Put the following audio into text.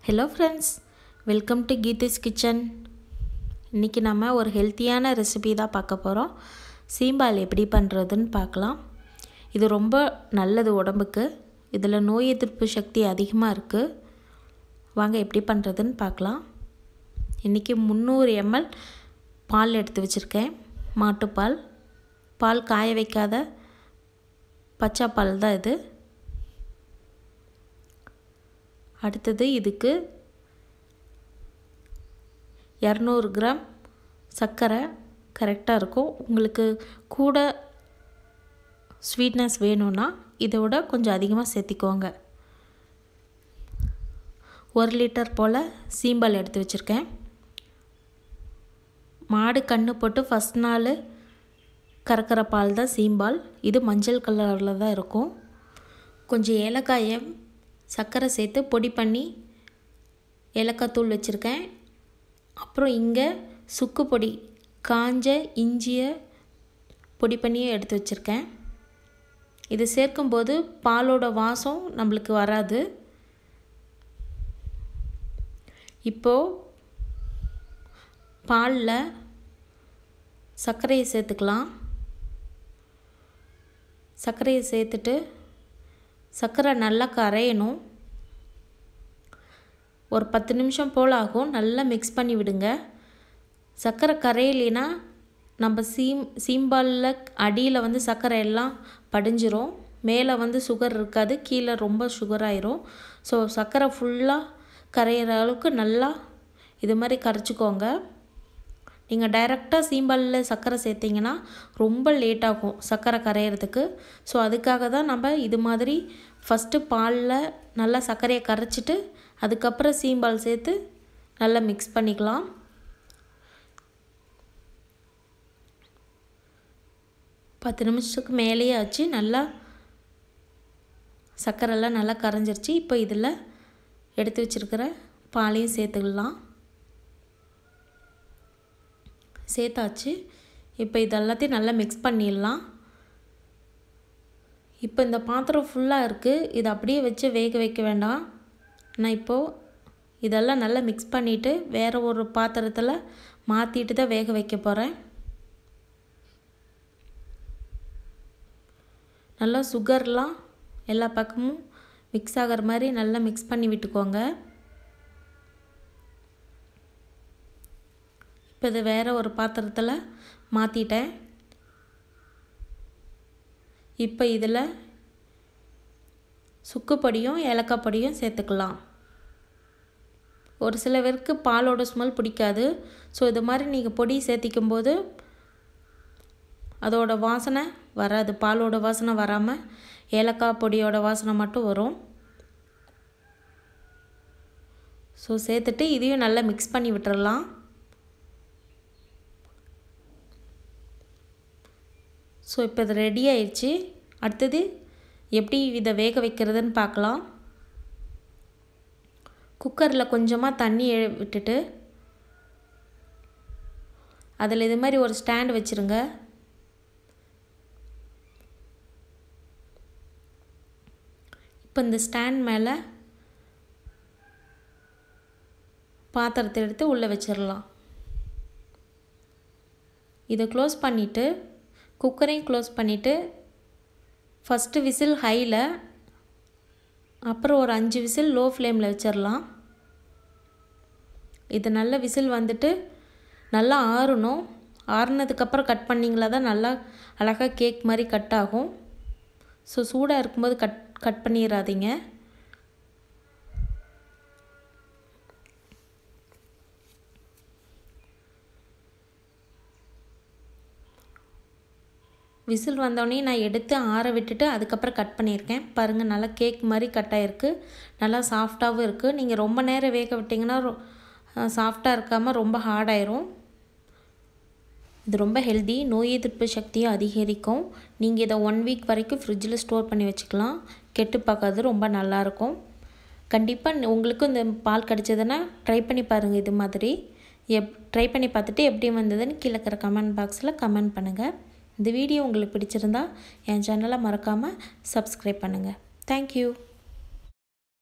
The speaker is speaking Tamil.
Hello friends, welcome to Geetha's Kitchen. இன்னைக்கு நாம ஒரு ஹெல்த்தியான ரெசிபி தான் பார்க்க போறோம். சீம்பால் எப்படி பண்றதுன்னு பார்க்கலாம். இது ரொம்ப நல்லது உடம்புக்கு. இதுல நோய் எதிர்ப்பு சக்தி அதிகமா இருக்கு. வாங்க எப்படி பண்றதுன்னு பார்க்கலாம். இன்னைக்கு 300 ml பால் எடுத்து வச்சிருக்கேன். மாட்டுப்பால். பால் காய வைக்காத பச்சை பால் தான் இது. அடுத்தது இதுக்கு 200 கிராம் சர்க்கரை கரெக்டா இருக்கும். உங்களுக்கு கூட ஸ்வீட்னஸ் வேணும்னா இதோட கொஞ்சம் அதிகமா சேர்த்திக்கோங்க. 1 லிட்டர் போல சீம்பால் எடுத்து வச்சிருக்கேன். மாடு கண்ணு போட்டு ஃபர்ஸ்ட் நாள் கறக்கிற பால் தான் சீம்பால். இது மஞ்சள் கலர்ல தான் இருக்கும். கொஞ்சம் ஏலக்காயை சர்க்கரை சேர்த்து பொடி பண்ணி ஏலக்காய் தூள் வச்சிருக்கேன். அப்புறம் இங்க சுக்கு பொடி காஞ்ச இஞ்சியை பொடி பண்ணி எடுத்து வச்சிருக்கேன். இது சேர்க்கும்போது பாலோட வாசம் நமக்கு வராது. இப்போ பால்ல சர்க்கரையை சேர்த்துக்கலாம். சர்க்கரையை சேர்த்துட்டு சர்க்கரை நல்லா கரையணும். ஒரு 10 நிமிஷம் போல ஆகும். நல்லா மிக்ஸ் பண்ணி விடுங்க. சர்க்கரை கரையலைனா நம்ம சீம்பால்ல அடியில வந்து சர்க்கரை எல்லாம் படிஞ்சிரும். மேலே வந்து சுகர் இருக்காது. கீழே ரொம்ப சுகர் ஆயிரும். சோ சர்க்கரை ஃபுல்லா கரையற அளவுக்கு நல்லா இது மாதிரி கரைச்சுக்கோங்க. நீங்க டைரக்டா சீம்பால்ல சர்க்கரை சேர்த்தீங்கனா ரொம்ப லேட் ஆகும் சர்க்கரை கரையறதுக்கு. சோ அதுக்காக தான் நம்ம இது மாதிரி ஃபர்ஸ்ட் பால்ல நல்லா சர்க்கரையை கரைச்சிட்டு அதுக்கு அப்புறம் சீம்பால் சேர்த்து நல்லா mix பண்ணிக்கலாம். பத்து நிமிஷத்துக்கு மேலேயே ஆச்சு. நல்லா சர்க்கரை எல்லாம் நல்லா கரைஞ்சிருச்சு. இப்போ இதல எடுத்து வச்சிருக்கிற பாலையும் சேர்த்துக்கலாம். சேர்த்தாச்சு. இப்போ இதெல்லாம் நல்லா mix பண்ணிடலாம். இப்போ இந்த பாத்திரம் ஃபுல்லா இருக்கு. இது அப்படியே வச்சு வேக வைக்க வேண்டாம். நான் இப்போ இதெல்லாம் நல்லா mix பண்ணிட்டு வேற ஒரு பாத்திரத்துல மாத்திட்டு தான் வேக வைக்க போறேன். நல்லா சுகர்லாம் எல்லா பக்கமும் mix ஆகற மாதிரி நல்லா mix பண்ணி விட்டுக்கோங்க. இப்போ இத வேற ஒரு பாத்திரத்துல மாத்திட்டேன். இப்போ இதல சுக்கு பொடியும் ஏலக்காய் பொடியும் சேர்த்துக்கலாம். ஒரு சில பேருக்கு பாலோட ஸ்மெல் பிடிக்காது. சோ இது மாதிரி நீங்க பொடி சேர்த்திக்கும்போது அதோட வாசனை வராது. பாலோட வாசனை வராம ஏலக்காய் பொடியோட வாசனை மட்டும் வரும். சோ சேர்த்துட்டு இதையும் நல்லா mix பண்ணி விட்டுறலாம். சோ இப்போ இது ரெடி ஆயிருச்சு. அடுத்து எப்படி இத வேக வைக்கிறதுன்னு பார்க்கலாம். குக்கர்ல கொஞ்சமா தண்ணி விட்டுட்டு அதுல இது மாதிரி ஒரு ஸ்டாண்ட் வச்சிருங்க. இப்போ இந்த ஸ்டாண்ட் மேல பாத்திரத்தை எடுத்து உள்ள வச்சிரலாம். இத க்ளோஸ் பண்ணிட்டு குக்கரையும் க்ளோஸ் பண்ணிட்டு ஃபர்ஸ்ட் விசில் ஹைல அப்புறம் ஒரு 5 விசில் லோ ஃப்ளேம்ல வச்சிரலாம். இது நல்ல விசில் வந்துட்டு நல்லா ஆறணும். ஆறுனதுக்கு அப்புறம் கட் பண்ணீங்களா தான் நல்லா அழகா கேக் மாதிரி கட் ஆகும். சோ சூடா இருக்கும்போது கட் பண்ணிராதீங்க. விசில் வந்தோனே நான் எடுத்து ஆற விட்டுட்டு அதுக்கு அப்புறம் கட் பண்ணிருக்கேன். பாருங்க நல்லா கேக் மாதிரி கட் ஆயிருக்கு. நல்லா சாஃப்ட்டாவும் இருக்கு. நீங்க ரொம்ப நேரம் வேக விட்டீங்கனா சாஃப்ட்டா இருக்காம ரொம்ப ஹார்ட் ஆயிரும். இது ரொம்ப ஹெல்தி. நோய் எதிர்ப்பு சக்தியை அதிகரிக்கும். நீங்க இத 1 வீக் வரைக்கும் ஃப்ரிட்ஜ்ல ஸ்டோர் பண்ணி வச்சுக்கலாம். கெட்டு போகாது. ரொம்ப நல்லா இருக்கும். கண்டிப்பா உங்களுக்கு இந்த பால் கிடைச்சதுனா ட்ரை பண்ணி பாருங்க இது மாதிரி. ட்ரை பண்ணி பார்த்துட்டு எப்படி வந்ததுன்னு கீழ இருக்கிற கமெண்ட் பாக்ஸ்ல கமெண்ட் பண்ணுங்க. இந்த வீடியோ உங்களுக்கு பிடிச்சிருந்தா என் சேனலை மறக்காம Subscribe பண்ணுங்க. Thank you.